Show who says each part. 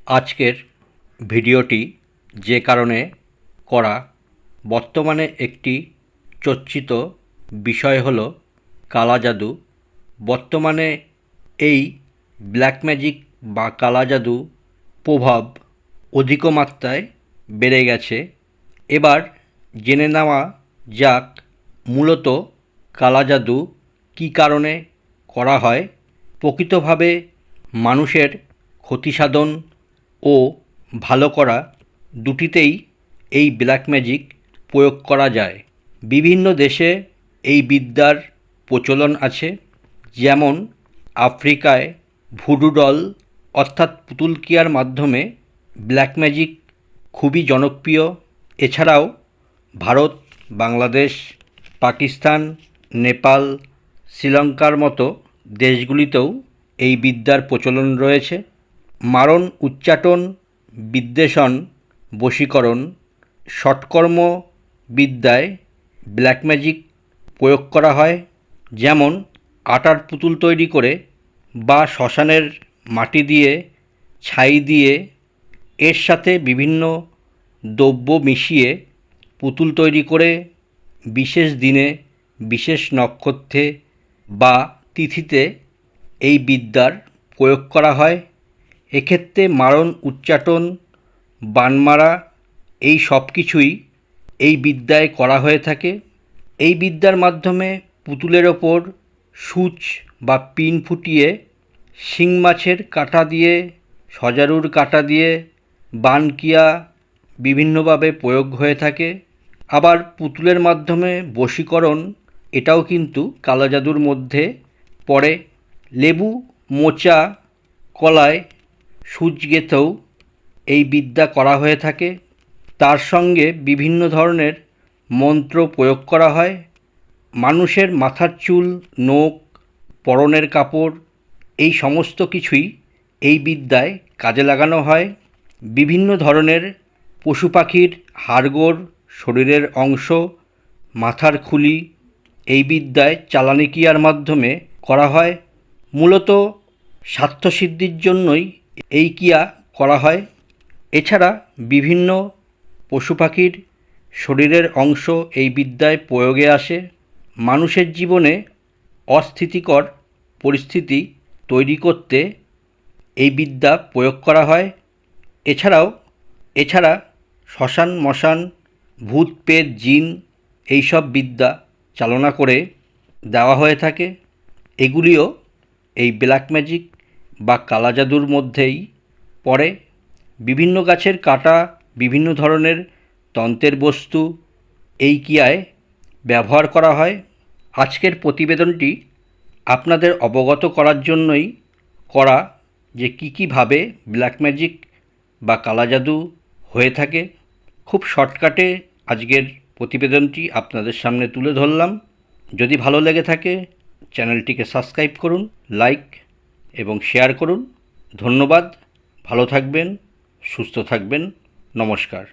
Speaker 1: আজকের ভিডিওটি যে কারণে করা, বর্তমানে একটি চর্চিত বিষয় হলো কালা জাদু। বর্তমানে এই ব্ল্যাক ম্যাজিক বা কালা জাদু প্রভাব অধিক মাত্রায় বেড়ে গেছে। এবার জেনে নেওয়া যাক মূলত কালা জাদু কী কারণে করা হয়। প্রকৃতভাবে মানুষের ক্ষতিসাধন ও ভালো করা দুটিতেই এই ব্ল্যাক ম্যাজিক প্রয়োগ করা যায়। বিভিন্ন দেশে এই বিদ্যার প্রচলন আছে, যেমন আফ্রিকায় ভুডু ডল অর্থাৎ পুতুলকিয়ার মাধ্যমে ব্ল্যাক ম্যাজিক খুবই জনপ্রিয়। এছাড়াও ভারত, বাংলাদেশ, পাকিস্তান, নেপাল, শ্রীলঙ্কার মতো দেশগুলিতেও এই বিদ্যার প্রচলন রয়েছে। মারণ, উচ্চাটন, বিদ্বেষণ, বশীকরণ, ষটকর্ম বিদ্যায় ব্ল্যাক ম্যাজিক প্রয়োগ করা হয়, যেমন আটার পুতুল তৈরি করে বা শ্মশানের মাটি দিয়ে ছাই দিয়ে এর সাথে বিভিন্ন দ্রব্য মিশিয়ে পুতুল তৈরি করে বিশেষ দিনে, বিশেষ নক্ষত্রে বা তিথিতে এই বিদ্যার প্রয়োগ করা হয়। এক্ষেত্রে মারণ, উচ্চাটন, বানমারা এই সব কিছুই এই বিদ্যায় করা হয়ে থাকে। এই বিদ্যার মাধ্যমে পুতুলের ওপর সূচ বা পিন ফুটিয়ে শিং মাছের কাঁটা দিয়ে, সজারুর কাঁটা দিয়ে বানকিয়া বিভিন্নভাবে প্রয়োগ হয়ে থাকে। আবার পুতুলের মাধ্যমে বশীকরণ, এটাও কিন্তু কালা জাদুর মধ্যে পড়ে। লেবু, মোচা, কলায় সূচ গেঁথেও এই বিদ্যা করা হয়ে থাকে। তার সঙ্গে বিভিন্ন ধরনের মন্ত্র প্রয়োগ করা হয়। মানুষের মাথার চুল, নখ, পরনের কাপড় এই সমস্ত কিছুই এই বিদ্যায় কাজে লাগানো হয়। বিভিন্ন ধরনের পশু পাখির হাড়গোড়, শরীরের অংশ, মাথার খুলি এই বিদ্যায় চালানি ক্রিয়ার মাধ্যমে করা হয়। মূলত স্বার্থসিদ্ধির জন্যই এই ক্রিয়া করা হয়। এছাড়া বিভিন্ন পশু পাখির শরীরের অংশ এই বিদ্যায় প্রয়োগে আসে। মানুষের জীবনে অস্থিতিকর পরিস্থিতি তৈরি করতে এই বিদ্যা প্রয়োগ করা হয়। এছাড়া শ্মশান, মশান, ভূত, প্রেত, জিন এইসব বিদ্যা চালনা করে দেওয়া হয়ে থাকে। এগুলিও এই ব্ল্যাক ম্যাজিক বা কালা জাদুর মধ্যেই পড়ে। বিভিন্ন গাছের কাটা, বিভিন্ন ধরনের তন্ত্রের বস্তু এই ক্রিয়ায় ব্যবহার করা হয়। আজকের প্রতিবেদনটি আপনাদের অবগত করার জন্যই করা, যে কীভাবে ব্ল্যাক ম্যাজিক বা কালা জাদু হয়ে থাকে। খুব শর্টকাটে আজকের প্রতিবেদনটি আপনাদের সামনে তুলে ধরলাম। যদি ভালো লেগে থাকে চ্যানেলটিকে সাবস্ক্রাইব করুন, লাইক এবং শেয়ার করুন। ধন্যবাদ। ভালো থাকবেন, সুস্থ থাকবেন। নমস্কার।